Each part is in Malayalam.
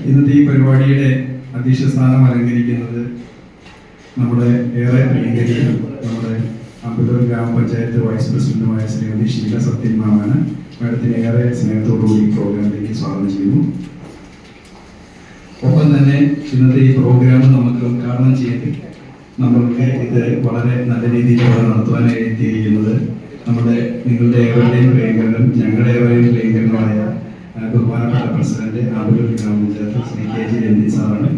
ഇന്നത്തെ ഈ പരിപാടിയുടെ അധ്യക്ഷ സ്ഥാനം അലങ്കരിക്കുന്നത് നമ്മുടെ ഏറെ പ്രിയങ്കരിക്കും നമ്മുടെ അമ്പലൂർ ഗ്രാമപഞ്ചായത്ത് വൈസ് പ്രസിഡന്റുമായ ശ്രീമതി ഷീല സത്യൻ മാമാണ്. മാഡത്തിന് ഏറെ സ്നേഹത്തോടുകൂടി പ്രോഗ്രാമിലേക്ക് സ്വാഗതം ചെയ്യുന്നു. ഒപ്പം തന്നെ ഇന്നത്തെ ഈ പ്രോഗ്രാം നമുക്ക് ഉദ്ഘാടനം ചെയ്ത് നമ്മൾക്ക് ഇത് വളരെ നല്ല രീതിയിൽ നടത്തുവാനായി എത്തിയിരിക്കുന്നത് നിങ്ങളുടെ ഏവരുടെയും പ്രിയങ്കരനും ഞങ്ങളുടെ ഏവരുടെയും പ്രിയങ്കരനുമായ ബഹുമാനപ്പെട്ട പ്രസിഡന്റ് ആമ്പലൂർ ഗ്രാമപഞ്ചായത്ത് ശ്രീ കെ ജി രഞ്ജിത്ത് സാറാണ്.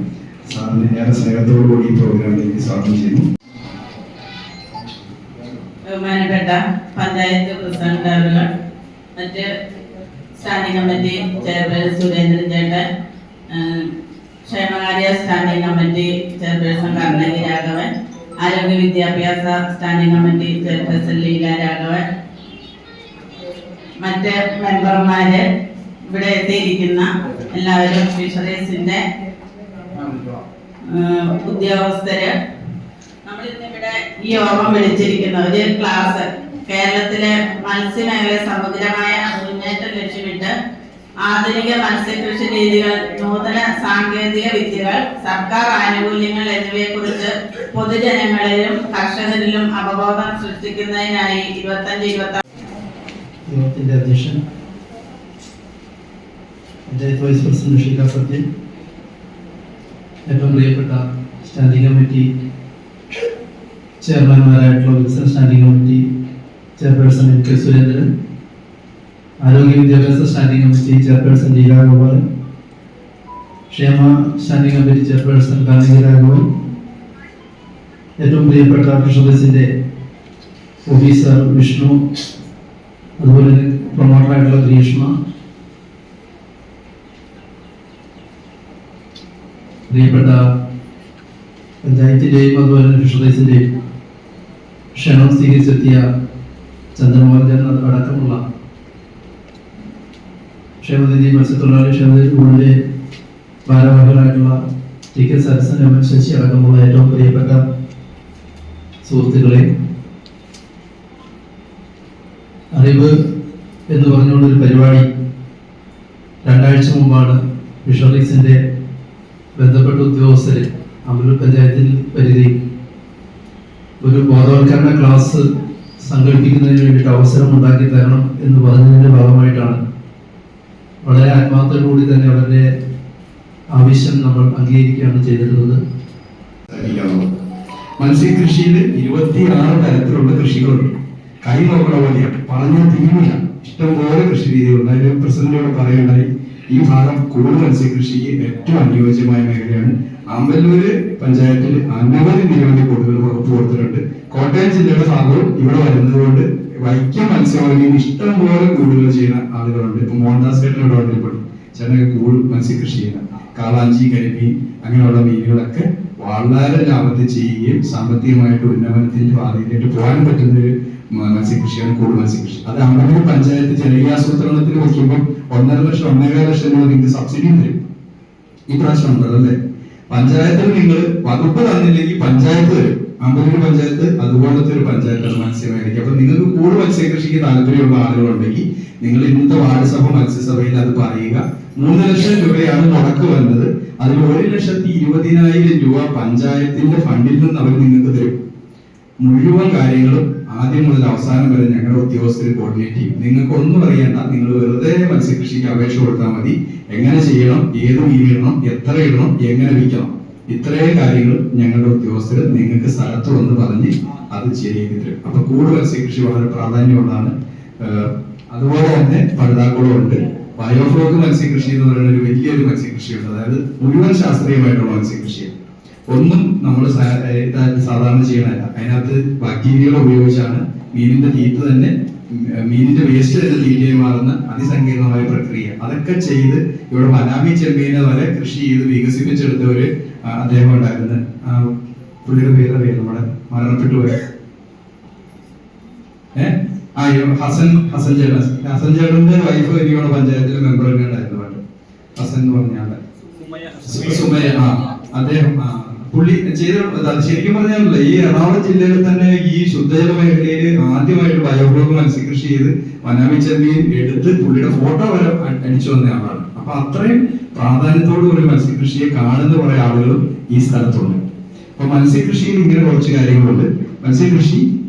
സാറിന് ഏറെ സ്നേഹത്തോടുകൂടി ഈ പ്രോഗ്രാമിലേക്ക് സ്വാഗതം ചെയ്യുന്നു. ബഹുമാനപ്പെട്ട പഞ്ചായത്ത് പ്രസിഡന്റ് അവരുകൾ, മറ്റ് സ്റ്റാൻഡിംഗ് കമ്മിറ്റി ചെയർപേഴ്സൺ സുരേന്ദ്രൻ ചേട്ടൻ, ക്ഷേമകാര്യ സ്റ്റാൻഡിംഗ് കമ്മിറ്റി ചെയർപേഴ്സൺ കർണകി രാഘവൻ, ആരോഗ്യ വിദ്യാഭ്യാസ standing committee chairperson Leela Raghavan, മറ്റ് മെമ്പർമാര്, ഇവിടെ എത്തിയിരിക്കുന്ന എല്ലാവരും, ഫിഷറീസിന്റെ ഉദ്യോഗസ്ഥര്, നമ്മളിന്നിവിടെ ഈ യോഗം വിളിച്ചിരിക്കുന്ന ഒരു ക്ലാസ് കേരളത്തിലെ മത്സ്യമേഖല സമഗ്രമായ മുന്നേറ്റം ലക്ഷ്യമിട്ട് ആധുനിക മത്സ്യകൃഷി രീതികൾ, നൂതന സാങ്കേതിക വിദ്യകൾ, സർക്കാർ ആനുകൂല്യങ്ങൾ എന്നിവയെക്കുറിച്ച് പൊതുജനങ്ങളിലും കർഷകരിലും അവബോധം സൃഷ്ടിക്കുന്നതിനായി 25-26 യോഗത്തിന്റെ അധ്യക്ഷൻ പഞ്ചായത്ത് വൈസ് പ്രസിഡന്റ് ഷീല സത്യൻ, ഏറ്റവും പ്രിയപ്പെട്ട സ്റ്റാൻഡിംഗ് കമ്മിറ്റി ചെയർമാൻമാരായിട്ടുള്ള വികസന standing committee chairperson N K Surendran, ആരോഗ്യ വിദ്യാഭ്യാസ standing committee chairperson Leela Gopalan, ക്ഷേമ സ്റ്റാൻഡിംഗ് കമ്മിറ്റി ചെയർപേഴ്സൺ കർണകി രാഘവൻ, ഏറ്റവും പ്രിയപ്പെട്ട ഫിഷറീസിന്റെ ഓഫീസർ വിഷ്ണു, അതുപോലെ പ്രൊമോട്ടറായിട്ടുള്ള ഗ്രീഷ്മ, പ്രിയപ്പെട്ട പഞ്ചായത്തിന്റെയും അതുപോലെ ഫിഷറീസിന്റെയും ക്ഷണം സ്വീകരിച്ചെത്തിയ ചന്ദ്രമോഹൻ അടക്കമുള്ള ക്ഷേമനിധി മത്സ്യത്തൊഴിലാളി ക്ഷേമനിധി ബോർഡിലെ ഭാരവാഹികളായിട്ടുള്ള ടി കെ സരസൻ, എം എൻ ശശി അടക്കമുള്ള ഏറ്റവും പ്രിയപ്പെട്ട സുഹൃത്തുക്കളെ, അറിവ് എന്ന് പറഞ്ഞുകൊണ്ടൊരു പരിപാടി 2 ആഴ്ച മുമ്പാണ് ഫിഷറീസിന്റെ ബന്ധപ്പെട്ട ഉദ്യോഗസ്ഥര് അമ്പലൂർ പഞ്ചായത്തിൽ പരിധി ഒരു ബോധവൽക്കരണ ക്ലാസ് സംഘടിപ്പിക്കുന്നതിന് വേണ്ടിയിട്ട് അവസരം ഉണ്ടാക്കി തരണം എന്ന് പറഞ്ഞതിന്റെ ഭാഗമായിട്ടാണ് വളരെ ആത്മാർത്ഥതയോടുകൂടി തന്നെ അവരുടെ ആവശ്യം നമ്മൾ അംഗീകരിക്കുകയാണ് ചെയ്തിരുന്നത്. മത്സ്യകൃഷിയിൽ 26 തരത്തിലുള്ള കൃഷികളുണ്ട്. കൈ നോക്കണ പോലെയാണ്, പറഞ്ഞ തീമില്ല, ഇഷ്ടംപോലെ കൃഷി രീതികളുണ്ട്. അതിന് പ്രസിഡന്റോട് പറയുണ്ടായി, ഈ ഭാഗം കൂടുതൽ മത്സ്യകൃഷിക്ക് ഏറ്റവും അനുയോജ്യമായ മേഖലയാണ്. ആമ്പല്ലൂര് പഞ്ചായത്തിൽ അനവധി നിരവധി കൂടുകൾ വകുപ്പ് കൊടുത്തിട്ടുണ്ട്. കോട്ടയം ജില്ലയുടെ ഭാഗവും ഇവിടെ വരുന്നത് കൊണ്ട് വൈക്കം മത്സ്യമേഖലയിൽ ഇഷ്ടംപോലെ കൂടുകൾ ചെയ്യുന്ന ആളുകളുണ്ട്. ഇപ്പൊ മോഹൻദാസ് ചേട്ടനോട് വന്നിട്ടുണ്ട്, ചേട്ടനൊക്കെ കൂടുതൽ മത്സ്യകൃഷി ചെയ്യുന്ന കാളാഞ്ചി, കരിമീൻ അങ്ങനെയുള്ള മീനുകളൊക്കെ വളരെ ലാഭത്തിൽ ചെയ്യുകയും സാമ്പത്തികമായിട്ട് ഉന്നമനത്തിന്റെ പാതയിലേക്ക് പോകാൻ പറ്റുന്ന ഒരു മത്സ്യകൃഷിയാണ് കൂടുതൽ മത്സ്യകൃഷി. അത് അമ്പലൂർ പഞ്ചായത്ത് ജനകീയാസൂത്രണത്തിൽ വയ്ക്കുമ്പോൾ 1.5 ലക്ഷം 1.25 ലക്ഷം രൂപ നിങ്ങൾക്ക് സബ്സിഡിയും തരും. ഈ പ്രാവശ്യം ഉണ്ടല്ലോ അല്ലേ? പഞ്ചായത്തിന് നിങ്ങൾ വകുപ്പ് തന്നില്ലെങ്കിൽ പഞ്ചായത്ത് തരും. അമ്പലൂർ പഞ്ചായത്ത് അതുപോലത്തെ ഒരു പഞ്ചായത്താണ് മത്സ്യമേഖലയ്ക്ക്. അപ്പൊ നിങ്ങൾക്ക് കൂടുതൽ മത്സ്യകൃഷിക്ക് താല്പര്യമുള്ള ആളുകളുണ്ടെങ്കിൽ നിങ്ങൾ ഇന്നത്തെ വാർഡ് സഭ മത്സ്യസഭയിൽ അത് പറയുക. 3 ലക്ഷം രൂപയാണ് മുടക്ക് വന്നത്. അതിൽ 1,20,000 രൂപ പഞ്ചായത്തിന്റെ ഫണ്ടിൽ നിന്ന് അവർ നിങ്ങൾക്ക് തരും. മുഴുവൻ കാര്യങ്ങളും ആദ്യം മുതൽ അവസാനം വരെ ഞങ്ങളുടെ ഉദ്യോഗസ്ഥർ കോർഡിനേറ്റ് ചെയ്യും. നിങ്ങൾക്ക് ഒന്നും അറിയണ്ട, നിങ്ങൾ വെറുതെ മത്സ്യകൃഷിക്ക് അപേക്ഷ കൊടുത്താൽ മതി. എങ്ങനെ ചെയ്യണം, ഏത് മീൻ ഇടണം, എത്ര ഇടണം, എങ്ങനെ വിൽക്കണം, ഇത്രയും കാര്യങ്ങൾ ഞങ്ങളുടെ ഉദ്യോഗസ്ഥർ നിങ്ങൾക്ക് സ്ഥലത്ത് വന്ന് പറഞ്ഞ് അത് ശരിയാക്കി തരും. അപ്പൊ കൂടുതൽ മത്സ്യകൃഷി വളരെ പ്രാധാന്യമുള്ളതാണ്. അതുപോലെ തന്നെ പഴുതാക്കുളമുണ്ട്. ബയോഫ്ലോക്ക് മത്സ്യകൃഷി എന്ന് പറയുന്ന ഒരു വലിയൊരു മത്സ്യകൃഷിയുണ്ട്. അതായത് മുഴുവൻ ശാസ്ത്രീയമായിട്ടുള്ള മത്സ്യകൃഷിയാണ്. ഒന്നും നമ്മൾ സാധാരണ ചെയ്യണല്ല. അതിനകത്ത് ബാക്ടീരിയകൾ ഉപയോഗിച്ചാണ് മീനിന്റെ തീറ്റ തന്നെ, മീനിന്റെ വേസ്റ്റ് തന്നെ തീറ്റയായി മാറുന്ന അതിസങ്കീർണമായ പ്രക്രിയ. അതൊക്കെ ചെയ്ത് ഇവിടെ മനാമി ചെമ്മീനെ വരെ കൃഷി ചെയ്ത് വികസിപ്പിച്ചെടുത്ത ഒരു അദ്ദേഹം ഉണ്ടായിരുന്നു. പുള്ളിയുടെ പേര് നമ്മുടെ മരണപ്പെട്ടു പോയ ഹസൻ ചേട്ടന്റെ വൈഫ് എനിക്കാണ് പഞ്ചായത്തിലെ മെമ്പർ തന്നെ ഉണ്ടായിരുന്നു. ഹസൻ എന്ന് പറഞ്ഞാൽ സുമയ, അദ്ദേഹം പുള്ളി ചെയ്ത ശരിക്കും പറഞ്ഞാലല്ല, ഈ എറണാകുളം ജില്ലയിൽ തന്നെ ഈ ശുദ്ധജല മേഖലയിൽ ആദ്യമായിട്ട് ബയോഫ്ലോക്ക് മത്സ്യകൃഷി ചെയ്ത് മനാമി ചെമ്മീൻ എടുത്ത് പുള്ളിയുടെ ഫോട്ടോ വരെ അടിച്ചു വന്ന ആളാണ്. അപ്പൊ അത്രയും പ്രാധാന്യത്തോടു കൂടി മത്സ്യകൃഷിയെ കാണുന്ന കുറെ ആളുകളും ഈ സ്ഥലത്തുണ്ട്. അപ്പൊ മത്സ്യകൃഷിയിൽ ഇങ്ങനെ കുറച്ച് കാര്യങ്ങളുണ്ട്. മത്സ്യകൃഷി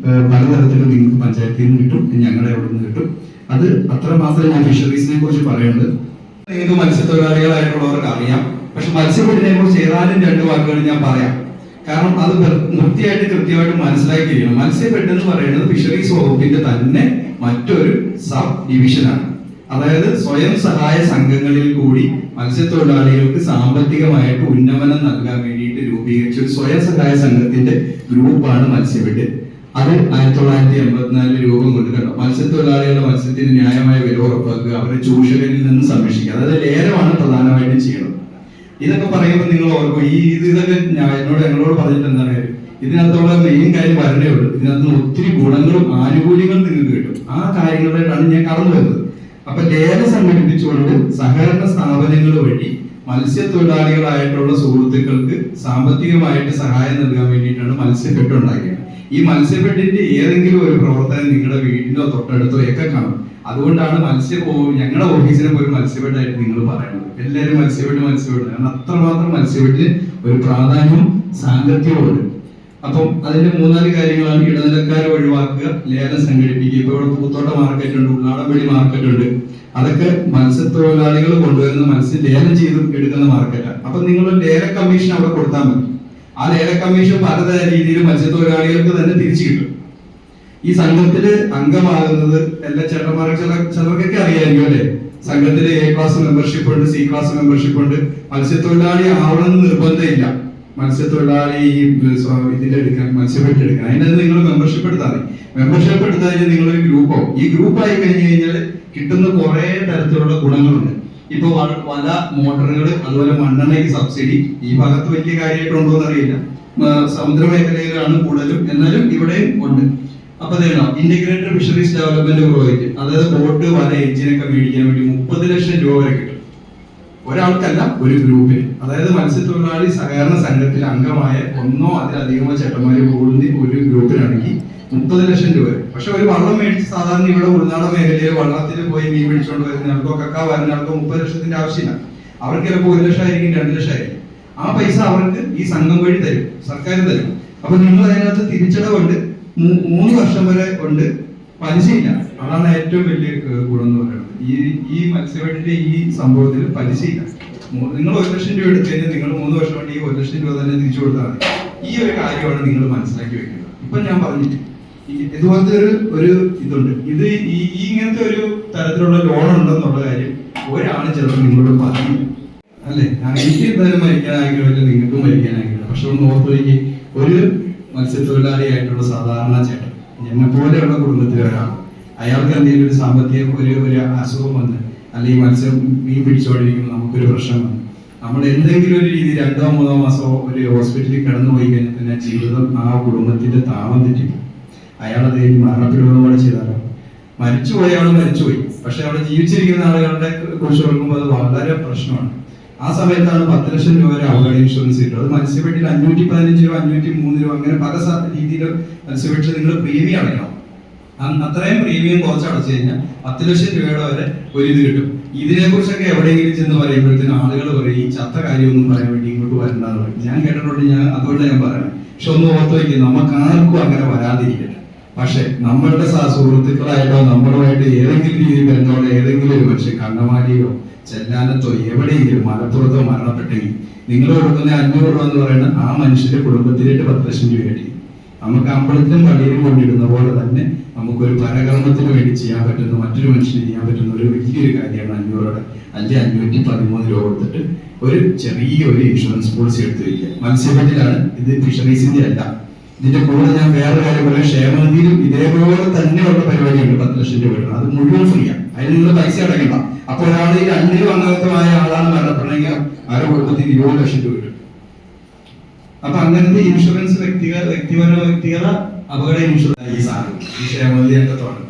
പലതരത്തിലും നിങ്ങൾക്ക് പഞ്ചായത്തിൽ നിന്ന് കിട്ടും, ഞങ്ങളുടെ അവിടെ നിന്ന് കിട്ടും. അത് അത്ര മാത്രമേ ഞാൻ ഫിഷറീസിനെ കുറിച്ച് പറയുന്നത്. നിങ്ങൾക്ക് മത്സ്യത്തൊഴിലാളികളായിട്ടുള്ളവർക്ക് അറിയാം. പക്ഷെ മത്സ്യബെഡിനെ കുറിച്ച് ഏതാനും 2 വാക്കുകൾ ഞാൻ പറയാം. കാരണം അത് കൃത്യമായിട്ട് മനസ്സിലാക്കിയിരിക്കണം. മത്സ്യബെഡ് എന്ന് പറയുന്നത് ഫിഷറീസ് വകുപ്പിന്റെ തന്നെ മറ്റൊരു സബ് ഡിവിഷനാണ്. അതായത് സ്വയം സഹായ സംഘങ്ങളിൽ കൂടി മത്സ്യത്തൊഴിലാളികൾക്ക് സാമ്പത്തികമായിട്ട് ഉന്നമനം നൽകാൻ വേണ്ടിയിട്ട് രൂപീകരിച്ച ഒരു സ്വയം സഹായ സംഘത്തിന്റെ ഗ്രൂപ്പാണ് മത്സ്യബെഡ്. അത് 1984 രൂപം കൊണ്ട് കണ്ടോ. മത്സ്യത്തൊഴിലാളികളുടെ മത്സ്യത്തിന് ന്യായമായ വില ഉറപ്പാക്കുക, അവരെ ചൂഷകരിൽ നിന്ന് സംരക്ഷിക്കുക, അതായത് ലേലമാണ് പ്രധാനമായിട്ടും ചെയ്യണം. ഇതൊക്കെ പറയുമ്പോൾ നിങ്ങൾ ഓർക്കും ഇതൊക്കെ ഞങ്ങളോട് പറഞ്ഞിട്ട് എന്താണ് കാര്യം? ഇതിനകത്തുള്ള മെയിൻ കാര്യം വരണേ ഉള്ളൂ. ഇതിനകത്ത് ഒത്തിരി ഗുണങ്ങളും ആനുകൂല്യങ്ങളും നിങ്ങൾക്ക് കിട്ടും. ആ കാര്യങ്ങളിലാണ് ഞാൻ കടന്നു വരുന്നത്. അപ്പൊ ലേലം സംഘടിപ്പിച്ചുകൊണ്ട് സഹകരണ സ്ഥാപനങ്ങൾ വഴി മത്സ്യത്തൊഴിലാളികളായിട്ടുള്ള സുഹൃത്തുക്കൾക്ക് സാമ്പത്തികമായിട്ട് സഹായം നൽകാൻ വേണ്ടിയിട്ടാണ് മത്സ്യബെഡ് ഉണ്ടാക്കിയത്. ഈ മത്സ്യബെഡിന്റെ ഏതെങ്കിലും ഒരു പ്രവർത്തനം നിങ്ങളുടെ വീടിനോ തൊട്ടടുത്തോ ഒക്കെ കാണും. അതുകൊണ്ടാണ് ഞങ്ങളുടെ ഓഫീസിനെ പോയി മത്സ്യബെഡായിട്ട് നിങ്ങൾ പറയുന്നത്. എല്ലാവരും മത്സ്യബെഡ് കാരണം അത്രമാത്രം മത്സ്യബെഡിന് ഒരു പ്രാധാന്യവും സാങ്കത്യവും ഉണ്ട്. അപ്പം അതിന്റെ 3-4 കാര്യങ്ങളാണ്. ഇടനിലക്കാരെ ഒഴിവാക്കുക, ലേലം സംഘടിപ്പിക്കുക. ഇപ്പൊ ഇവിടെ പൂത്തോട്ട മാർക്കറ്റ് ഉണ്ട്, ഉള്ളാടംപള്ളി മാർക്കറ്റ് ഉണ്ട്. അതൊക്കെ മത്സ്യത്തൊഴിലാളികൾ കൊണ്ടുവരുന്ന മത്സ്യം ലേലം ചെയ്ത് എടുക്കുന്ന മാർക്കറ്റാണ്. അപ്പൊ നിങ്ങൾ ലേല കമ്മീഷൻ അവിടെ കൊടുത്താൽ മതി. ആ ലേല കമ്മീഷൻ പലതര രീതിയിൽ മത്സ്യത്തൊഴിലാളികൾക്ക് തന്നെ തിരിച്ചു കിട്ടും. ഈ സംഘത്തില് അംഗമാകുന്നത് എല്ലാ ചേട്ടന്മാർക്ക് ചിലർക്കൊക്കെ അറിയാമായിരിക്കും അല്ലെ. സംഘത്തില് A ക്ലാസ് മെമ്പർഷിപ്പ് ഉണ്ട്, C ക്ലാസ് മെമ്പർഷിപ്പ് ഉണ്ട്. മത്സ്യത്തൊഴിലാളി ആവണമെന്ന് നിർബന്ധമില്ല. മത്സ്യത്തൊഴിലാളി ഇതിന്റെ എടുക്കാൻ, മത്സ്യബെഡ് എടുക്കാൻ, അതിനകത്ത് നിങ്ങൾ മെമ്പർഷിപ്പ് എടുത്താൽ മതി. മെമ്പർഷിപ്പ് എടുത്താൽ കഴിഞ്ഞാൽ നിങ്ങളൊരു ഗ്രൂപ്പാവും. ഈ ഗ്രൂപ്പായി കഴിഞ്ഞു കഴിഞ്ഞാൽ കിട്ടുന്ന കുറെ തരത്തിലുള്ള ഗുണങ്ങളുണ്ട്. ഇപ്പൊ പല മോട്ടറുകൾ, അതുപോലെ മണ്ണെണ്ണയ്ക്ക് സബ്സിഡി. ഈ ഭാഗത്ത് വലിയ കാര്യമായിട്ടുണ്ടോ എന്നറിയില്ല, സമുദ്ര മേഖലയിലാണ് കൂടുതലും, എന്നാലും ഇവിടെയും ഉണ്ട്. അപ്പൊ ഇന്റഗ്രേറ്റഡ് ഫിഷറീസ് ഡെവലപ്മെന്റ് പ്രോജക്റ്റ്, അതായത് ബോട്ട്, വല, എഞ്ചിനൊക്കെ മേടിക്കാൻ വേണ്ടി 30 ലക്ഷം രൂപ വരെ കിട്ടും. ഒരാൾക്കല്ല, ഒരു ഗ്രൂപ്പിന്. അതായത് മത്സ്യത്തൊഴിലാളി സഹകരണ സംഘത്തിൽ അംഗമായ 1-ഓ അതിലധികമോ ചേട്ടന്മാര് കൂടുന്ന ഒരു ഗ്രൂപ്പിനാണെങ്കിൽ 30 ലക്ഷം രൂപ. പക്ഷെ ഒരു വള്ളം മേടിച്ച് സാധാരണ ഇവിടെ ഉൾനാട മേഖലയിൽ വള്ളത്തിൽ പോയി മീൻ പിടിച്ചുകൊണ്ട് വരുന്ന ആൾക്കോ കക്ക വരുന്ന ആൾക്കോ 30 ലക്ഷത്തിന്റെ ആവശ്യമില്ല. അവർക്ക് ചിലപ്പോൾ 1 ലക്ഷം ആയിരിക്കും, 2 ലക്ഷം ആയിരിക്കും. ആ പൈസ അവർക്ക് ഈ സംഘം വഴി തരും, സർക്കാർ തരും. അപ്പൊ നിങ്ങൾ അതിനകത്ത് തിരിച്ചടവുണ്ട്, 3 വർഷം വരെ ഉണ്ട്, പലിശയില്ല. അതാണ് ഏറ്റവും വലിയ ഗുണം എന്ന് പറയുന്നത്. ഈ മത്സ്യബെഡിന്റെ ഈ സംഭവത്തിൽ പലിശയില്ല. നിങ്ങൾ 1 ലക്ഷം രൂപ എടുത്തു കഴിഞ്ഞാൽ നിങ്ങൾ 3 വർഷം കൊണ്ട് ഈ 1 ലക്ഷം രൂപ തന്നെ തിരിച്ചു കൊടുത്താൽ മതി. ഈ ഒരു കാര്യമാണ് നിങ്ങൾ മനസ്സിലാക്കി വെക്കുന്നത്. ഇപ്പൊ ഞാൻ പറഞ്ഞിട്ട് ഇതുപോലത്തെ ഒരു ഇതുണ്ട്. ഇത് ഇങ്ങനത്തെ ഒരു തരത്തിലുള്ള ലോൺ ഉണ്ടെന്നുള്ള കാര്യം ഒരാളും ചിലപ്പോൾ നിങ്ങളോട് പറയില്ല അല്ലെ. എനിക്ക് എന്തായാലും മരിക്കാൻ ആഗ്രഹമില്ല, നിങ്ങൾക്കും മരിക്കാൻ ആഗ്രഹമില്ല. പക്ഷെ ഒന്ന് ഓർത്ത് വയ്ക്ക്, ഒരു മത്സ്യത്തൊഴിലാളിയായിട്ടുള്ള സാധാരണ ചേട്ടൻ, എന്നെ പോലെയുള്ള കുടുംബത്തിലെ ഒരാൾ, അയാൾക്ക് എന്തെങ്കിലും ഒരു സാമ്പത്തിക ഒരു അസുഖം വന്ന്, അല്ലെങ്കിൽ മീൻ പിടിച്ചുകൊണ്ടിരിക്കുമ്പോൾ നമുക്കൊരു പ്രശ്നം വന്ന്, നമ്മൾ എന്തെങ്കിലും ഒരു രീതി 2-3 മാസമോ ഒരു ഹോസ്പിറ്റലിൽ കിടന്നു പോയി കഴിഞ്ഞാൽ തന്നെ ജീവിതം ആ കുടുംബത്തിന്റെ താളം തെറ്റിപ്പോകും. അയാളത് മരണപ്പെടുകയോടെ ചെയ്താലോ, മരിച്ചുപോയ ആൾ മരിച്ചുപോയി. പക്ഷെ അവിടെ ജീവിച്ചിരിക്കുന്ന ആളുകളുടെ കുറിച്ച് നോക്കുമ്പോൾ അത് വളരെ പ്രശ്നമാണ്. ആ സമയത്താണ് 10 ലക്ഷം രൂപ വരെ അപകട ഇൻഷുറൻസ് കിട്ടും. അത് മത്സ്യബെഡിൽ 515 രൂപ, 503 രൂപ, അങ്ങനെ പല രീതിയിൽ മത്സ്യബെഡിൽ നിങ്ങൾ പ്രീമിയം അടയ്ക്കണം. അത്രയും പ്രീമിയം കുറച്ച് അടച്ചു കഴിഞ്ഞാൽ 10 ലക്ഷം രൂപയുടെ വരെ ഒരു ഇത് കിട്ടും. ഇതിനെ കുറിച്ചൊക്കെ എവിടെയെങ്കിലും ചെന്ന് പറയുമ്പോഴത്തേന് ആളുകൾ പറയും ഈ ചത്ത കാര്യമൊന്നും പറയാൻ വേണ്ടി ഇങ്ങോട്ട് വരണ്ടെന്ന് പറയും. ഞാൻ കേട്ടിട്ടുണ്ട്, അതുകൊണ്ട് ഞാൻ പറയണം. പക്ഷെ ഒന്ന് ഓർത്ത് വയ്ക്കുക, നമുക്ക് ആർക്കും അങ്ങനെ വരാതിരിക്കട്ടെ. പക്ഷെ നമ്മളുടെ സുഹൃത്തുക്കളായിട്ടോ നമ്മളുമായിട്ട് ഏതെങ്കിലും രീതിയിൽ ബന്ധമുള്ള ഏതെങ്കിലും ഒരു മനുഷ്യൻ കണ്ണമാലിയോ ചെല്ലാനത്തോ എവിടെയെങ്കിലും മലപ്പുറത്തോ മരണപ്പെട്ടെങ്കിൽ നിങ്ങൾ കൊടുക്കുന്ന 500 രൂപ എന്ന് പറയുന്നത് ആ മനുഷ്യന്റെ കുടുംബത്തിലേക്ക് 10 ലക്ഷം രൂപ അടിക്കും. നമുക്ക് അമ്പലത്തിലും പള്ളിയിലും കൊണ്ടിടുന്ന പോലെ തന്നെ നമുക്കൊരു പരകർമ്മത്തിന് വേണ്ടി ചെയ്യാൻ പറ്റുന്ന, മറ്റൊരു മനുഷ്യന് ചെയ്യാൻ പറ്റുന്ന ഒരു വലിയൊരു കാര്യമാണ് 500 രൂപ അല്ലെങ്കിൽ 513 രൂപ കൊടുത്തിട്ട് ഒരു ചെറിയൊരു ഇൻഷുറൻസ് പോളിസി എടുത്തു വയ്ക്കുക. മത്സ്യബെഡിലാണ് ഇത്, ഫിഷറീസിന്റെ അല്ല. ഇതിന്റെ കൂടെ ഞാൻ വേറെ കാര്യം പറയാം, ക്ഷേമനിധിയിലും ഇതേപോലെ തന്നെയുള്ള പരിപാടിയുണ്ട്. 10 ലക്ഷം രൂപ കിട്ടണം, അത് മുഴുവൻ ഫ്രീയാണ്. അതിന് നിങ്ങൾ പൈസ അടയ്ക്കണ്ട. അപ്പൊ ഒരാൾ ഈ 2 അംഗത്വമായ ആളാണ് മരണപ്പെടണമെങ്കിൽ അവരുടെ കുടുംബത്തിൽ 20 ലക്ഷം രൂപ കിട്ടും. അപ്പൊ അങ്ങനത്തെ ഇൻഷുറൻസ് വ്യക്തിഗത അപകട ഇൻഷുറൻസ് ഈ സാധനം ഈ ക്ഷേമനിധി അംഗത്വമാണ്.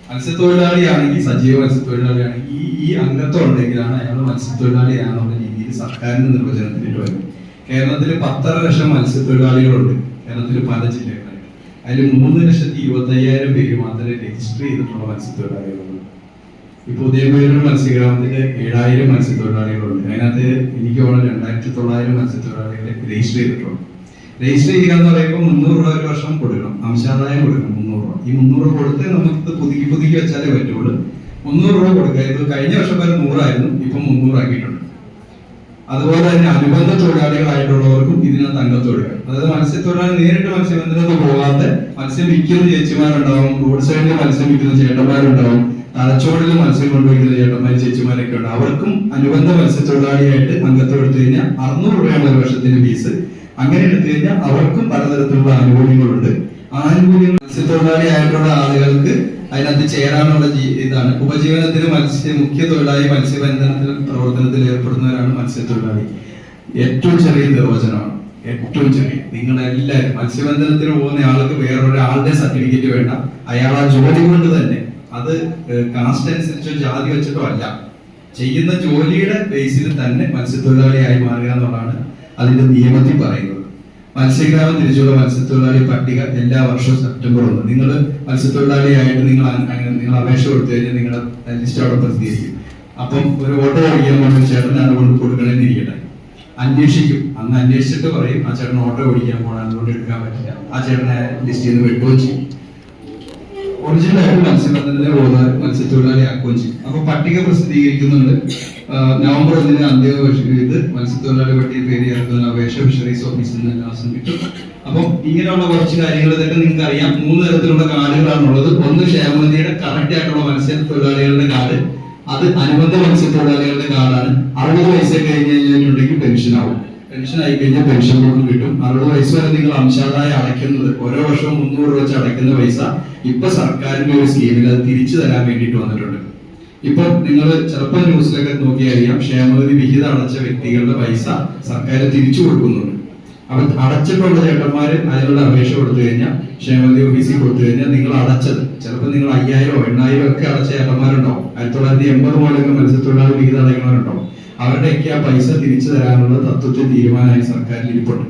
മത്സ്യത്തൊഴിലാളിയാണെങ്കിൽ, സജീവ മത്സ്യത്തൊഴിലാളിയാണെങ്കിൽ ഈ അംഗത്വം ഉണ്ടെങ്കിലാണ് അയാൾ മത്സ്യത്തൊഴിലാളിയാണെന്നുള്ള രീതിയിൽ സർക്കാരിന്റെ നിർവചനത്തിലേക്ക് വരും. കേരളത്തിൽ 10.5 ലക്ഷം മത്സ്യത്തൊഴിലാളികളുണ്ട്. കേരളത്തിൽ പല ജില്ലകളായിട്ട്. അതിൽ 3,25,000 പേര് മാത്രമേ രജിസ്റ്റർ ചെയ്തിട്ടുള്ള മത്സ്യത്തൊഴിലാളികളുള്ളൂ. ഇപ്പോൾ ഉദയംപേരൂർ മത്സ്യഗ്രാമത്തില് 7000 മത്സ്യത്തൊഴിലാളികളുണ്ട്. അതിനകത്ത് എനിക്ക് തോന്നുന്നു 2900 മത്സ്യത്തൊഴിലാളികളെ രജിസ്റ്റർ ചെയ്തിട്ടുണ്ട്. രജിസ്റ്റർ ചെയ്യുക എന്ന് പറയുമ്പോൾ 300 രൂപ ഒരു വർഷം കൊടുക്കണം, അംശാദായം കൊടുക്കണം 300 രൂപ. ഈ 300 രൂപ കൊടുത്ത് നമുക്ക് പുതുക്കി വെച്ചാലേ പറ്റുള്ളൂ. 300 രൂപ കൊടുക്കുക. ഇത് കഴിഞ്ഞ വർഷം വരെ 100 ആയിരുന്നു, ഇപ്പം 300 ആക്കിയിട്ടുണ്ട്. അതുപോലെ തന്നെ അനുബന്ധ തൊഴിലാളികളായിട്ടുള്ളവർക്കും ഇതിനകത്ത് അംഗത്വം എടുക്കാം. അതായത് മത്സ്യത്തൊഴിലാളി നേരിട്ട് മത്സ്യബന്ധനത്തിന് പോകാതെ മത്സ്യം വിൽക്കുന്ന ചേച്ചിമാരുണ്ടാവും, റോഡ് സൈഡിൽ മത്സ്യം വിൽക്കുന്ന ചേട്ടന്മാരുണ്ടാവും, തലച്ചോറിൽ മത്സ്യം കൊണ്ടുപോയിരിക്കുന്ന ചേട്ടന്മാരും ചേച്ചിമാരൊക്കെ ഉണ്ട്. അവർക്കും അനുബന്ധ മത്സ്യത്തൊഴിലാളിയായിട്ട് അംഗത്വം എടുത്തു കഴിഞ്ഞാൽ 600 രൂപയാണ് ഒരു വർഷത്തിന്റെ ഫീസ്. അങ്ങനെ എടുത്തു കഴിഞ്ഞാൽ അവർക്കും പലതരത്തിലുള്ള ആനുകൂല്യങ്ങളുണ്ട്. ആനുകൂല്യങ്ങൾ മത്സ്യത്തൊഴിലാളി ആയിട്ടുള്ള ആളുകൾക്ക് അതിനകത്ത് ചേരാനുള്ള ഇതാണ്. ഉപജീവനത്തിന് മുഖ്യ തൊഴിലാളി മത്സ്യബന്ധനത്തിൽ പ്രവർത്തനത്തിൽ ഏർപ്പെടുന്നവരാണ് മത്സ്യത്തൊഴിലാളി. ഏറ്റവും ചെറിയ നിർവചനമാണ്, ഏറ്റവും ചെറിയ. നിങ്ങളെല്ലാവരും മത്സ്യബന്ധനത്തിന് പോകുന്ന ആൾക്ക് വേറൊരാളുടെ സർട്ടിഫിക്കറ്റ് വേണ്ട. അയാൾ ആ ജോലി കൊണ്ട് തന്നെ, അത് കാസ്റ്റ് അനുസരിച്ചോ ജാതി വെച്ചിട്ടോ അല്ല, ചെയ്യുന്ന ജോലിയുടെ ബേസിൽ തന്നെ മത്സ്യത്തൊഴിലാളിയായി മാറുക എന്നുള്ളതാണ് അതിന്റെ നിയമത്തിൽ പറയുന്നത്. മത്സ്യഗ്രാമം തിരിച്ചുള്ള മത്സ്യത്തൊഴിലാളി പട്ടിക എല്ലാ വർഷവും സെപ്റ്റംബർ 1 നിങ്ങൾ മത്സ്യത്തൊഴിലാളിയായിട്ട് നിങ്ങൾ അപേക്ഷ കൊടുത്തു കഴിഞ്ഞാൽ നിങ്ങളുടെ ലിസ്റ്റ് അവിടെ പ്രസിദ്ധീകരിക്കും. അപ്പം ഒരു ഓട്ടോ ഓടിക്കാൻ പോകുന്ന ചേട്ടൻ അതുകൊണ്ട് കൊടുക്കണമെന്ന് ഇരിക്കട്ടെ, അന്വേഷിക്കും. അന്ന് അന്വേഷിച്ചിട്ട് പറയും ആ ചേട്ടൻ ഓട്ടോ ഓടിക്കാൻ പോകണം, അതുകൊണ്ട് എടുക്കാൻ പറ്റില്ല. ആ ചേട്ടനെ ലിസ്റ്റ് ചെയ്ത് വെട്ടുകയും ചെയ്യും. ഒറിജിനലായിട്ട് മത്സ്യബന്ധനത്തിന് പോകുന്ന മത്സ്യത്തൊഴിലാളി ആക്കുകയും ചെയ്യും. അപ്പൊ പട്ടിക പ്രസിദ്ധീകരിക്കുന്നുണ്ട്. നവംബർ 1 അന്ത്യം ഇത് മത്സ്യത്തൊഴിലാളി പട്ടിക പേര് ചേർക്കുന്ന അപേക്ഷ ഫിഷറീസ് ഓഫീസിൽ നിന്ന് എല്ലാവർക്കും കിട്ടും. അപ്പം ഇങ്ങനെയുള്ള കുറച്ച് കാര്യങ്ങൾ ഇതൊക്കെ നിങ്ങൾക്ക് അറിയാം. 3 തരത്തിലുള്ള കാർഡുകളാണുള്ളത്. ഒന്ന് ക്ഷേമനിധിയുടെ കറക്റ്റ് ആയിട്ടുള്ള മത്സ്യത്തൊഴിലാളികളുടെ കാർഡ്, അത് അനുബന്ധ മത്സ്യത്തൊഴിലാളികളുടെ കാർഡാണ്. 60 വയസ്സ് കഴിഞ്ഞ് കഴിഞ്ഞിട്ടുണ്ടെങ്കിൽ പെൻഷൻ ആവും. പെൻഷൻ ആയി കഴിഞ്ഞാൽ പെൻഷൻ കൊണ്ട് കിട്ടും. 60 വയസ്സ് വരെ നിങ്ങൾ അംശാദായം അടയ്ക്കുന്നത്, ഓരോ വർഷവും 300 രൂപ വെച്ച് അടയ്ക്കുന്ന പൈസ ഇപ്പൊ സർക്കാരിന്റെ ഒരു സ്കീമിൽ അത് തിരിച്ചു തരാൻ വേണ്ടിയിട്ട് വന്നിട്ടുണ്ട്. ഇപ്പൊ നിങ്ങൾ ചിലപ്പോൾ ന്യൂസിലൊക്കെ നോക്കിയറിയാം, ക്ഷേമനിധി വിഹിതം അടച്ച വ്യക്തികളുടെ പൈസ സർക്കാർ തിരിച്ചു കൊടുക്കുന്നുണ്ട്. അപ്പൊ അടച്ചിട്ടുള്ള ചേട്ടന്മാര് അതിനുള്ള അപേക്ഷ കൊടുത്തു കഴിഞ്ഞാൽ, ക്ഷേമനിധി ഓഫീസിൽ കൊടുത്തു കഴിഞ്ഞാൽ നിങ്ങൾ അടച്ചത് ചിലപ്പോൾ നിങ്ങൾ 5000 8,000 ഒക്കെ അടച്ച ചേട്ടന്മാരുണ്ടാവും. 1980 മുതലൊക്കെ മത്സ്യത്തൊഴിലാളി വിഹിതം അടയ്ക്കുന്നവരുണ്ടാവും. അവരുടെയൊക്കെ ആ പൈസ തിരിച്ചു തരാനുള്ള തത്വത്തിൽ തീരുമാനമായി സർക്കാരിൽ ഇരിപ്പുണ്ട്.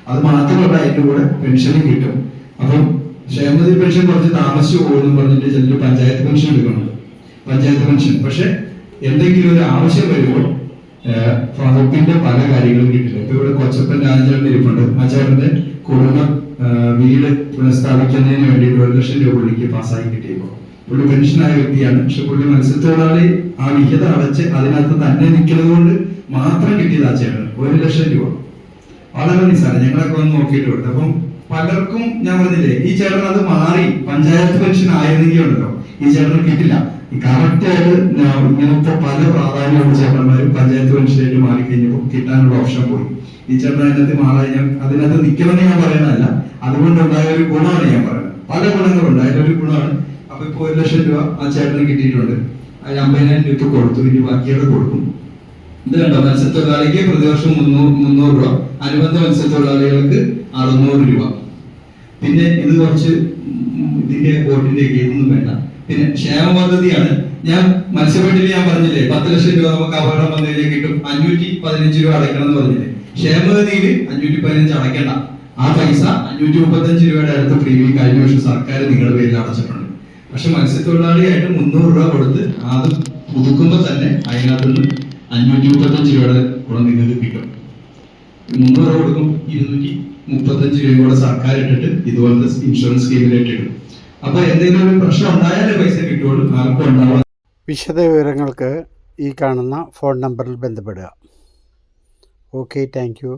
അത് മാത്രമല്ല അതിന്റെ കൂടെ പെൻഷനും കിട്ടും. അപ്പം ക്ഷേമനിധി പെൻഷൻ കുറച്ച് താമസിച്ചു പോകുന്നു പറഞ്ഞിട്ട് ചിലർ പഞ്ചായത്ത് പെൻഷൻ എടുക്കുന്നുണ്ട്. പഞ്ചായത്ത് പെൻഷൻ പക്ഷെ എന്തെങ്കിലും ഒരു ആവശ്യം വരുമ്പോൾ വകുപ്പിന്റെ പല കാര്യങ്ങളും കിട്ടില്ല. ഇപ്പൊ ഇവിടെ കൊച്ചപ്പൻ രാജചേട്ടൻ ഇരിപ്പുണ്ട്. ആ ചേട്ടന്റെ കുടുംബ വീട് പുനഃസ്ഥാപിക്കുന്നതിന് വേണ്ടിയിട്ട് 1 ലക്ഷം രൂപ പുള്ളിക്ക് പാസ്സായി കിട്ടിയപ്പോൾ പുള്ളി പെൻഷനായ വ്യക്തിയാണ്. പക്ഷെ പുള്ളി മത്സ്യത്തൊഴിലാളി ആ വിഹിതം അടച്ച് അതിനകത്ത് തന്നെ നിൽക്കുന്നത് കൊണ്ട് മാത്രം കിട്ടിയത് ആ ചേട്ടന് 1 ലക്ഷം രൂപ. വളരെ നിസ്സാരം. ഞങ്ങളൊക്കെ ഒന്ന് നോക്കിയിട്ട് വിട്ടു. അപ്പം പലർക്കും ഞാൻ പറഞ്ഞില്ലേ, ഈ ചേട്ടൻ അത് മാറി പഞ്ചായത്ത് പെൻഷൻ ആയിരുന്നെങ്കിൽ ഉണ്ടല്ലോ ഈ ചേട്ടന് കിട്ടില്ല. കറക്റ്റ് ആയിട്ട് ഇങ്ങനത്തെ പല പ്രാധാന്യമുള്ള ചേട്ടന്മാരും പഞ്ചായത്ത് പെൻഷനായിട്ട് മാറിക്കഴിഞ്ഞപ്പോൾ കിട്ടാനുള്ള ഓപ്ഷൻ പോയി. ഈ ചേട്ടൻ അതിനകത്ത് മാറാൻ അതിനകത്ത് നിൽക്കണമെന്ന് ഞാൻ പറയുന്നതല്ല, അതുകൊണ്ടുണ്ടായ ഒരു ഗുണമാണ് ഞാൻ പറയുന്നത്. പല ഗുണങ്ങളുണ്ട്, അതിലൊരു ഗുണമാണ്. അപ്പൊ ഇപ്പൊ 1 ലക്ഷം രൂപ ആ ചേട്ടന് കിട്ടിയിട്ടുണ്ട്. അതിൽ 50,000 രൂപ കൊടുത്തു, ഇനി ബാക്കിയുടെ കൊടുക്കും. ഇത് കണ്ടോ, മത്സ്യത്തൊഴിലാളിക്ക് പ്രതിവർഷം 300 രൂപ, അനുബന്ധ മത്സ്യത്തൊഴിലാളികൾക്ക് 600 രൂപ. പിന്നെ ഇത് കുറച്ച് ഇതിന്റെ വോട്ടിന്റെ ഇതൊന്നും വേണ്ട. പിന്നെ ക്ഷേമ പദ്ധതിയാണ്. ഞാൻ മത്സ്യബന്ധനത്തിൽ ഞാൻ പറഞ്ഞില്ലേ 10 ലക്ഷം രൂപ നമുക്ക് അപകടം വന്നു കഴിഞ്ഞാൽ കിട്ടും. 515 രൂപ അടയ്ക്കണം എന്ന് പറഞ്ഞില്ലേ. ക്ഷേമനിധിയിൽ 515 അടയ്ക്കണ്ട. ആ പൈസ 535 രൂപയുടെ അടുത്ത് പ്രീമിയം കഴിഞ്ഞ വർഷം സർക്കാർ നിങ്ങളുടെ പേരിൽ അടച്ചിട്ടുണ്ട്. പക്ഷെ മത്സ്യത്തൊഴിലാളിയായിട്ട് 300 രൂപ കൊടുത്ത് അത് പുതുക്കുമ്പോൾ തന്നെ അതിനകത്തുനിന്ന് 535 രൂപയുടെ കൂടെ നിങ്ങൾക്ക് കിട്ടും. 300 രൂപ കൊടുക്കും, 235 രൂപ കൂടെ സർക്കാർ ഇട്ടിട്ട് ഇതുപോലത്തെ ഇൻഷുറൻസ് സ്കീമിലേക്ക് ഇടും. അപ്പൊ എന്തെങ്കിലും ഒരു പ്രശ്നം ഉണ്ടായാലേ പൈസ കിട്ടുള്ളൂ, ആർക്കും ഉണ്ടാവാം. വിശദ വിവരങ്ങൾക്ക് ഈ കാണുന്ന ഫോൺ നമ്പറിൽ ബന്ധപ്പെടുക. Okay, thank you.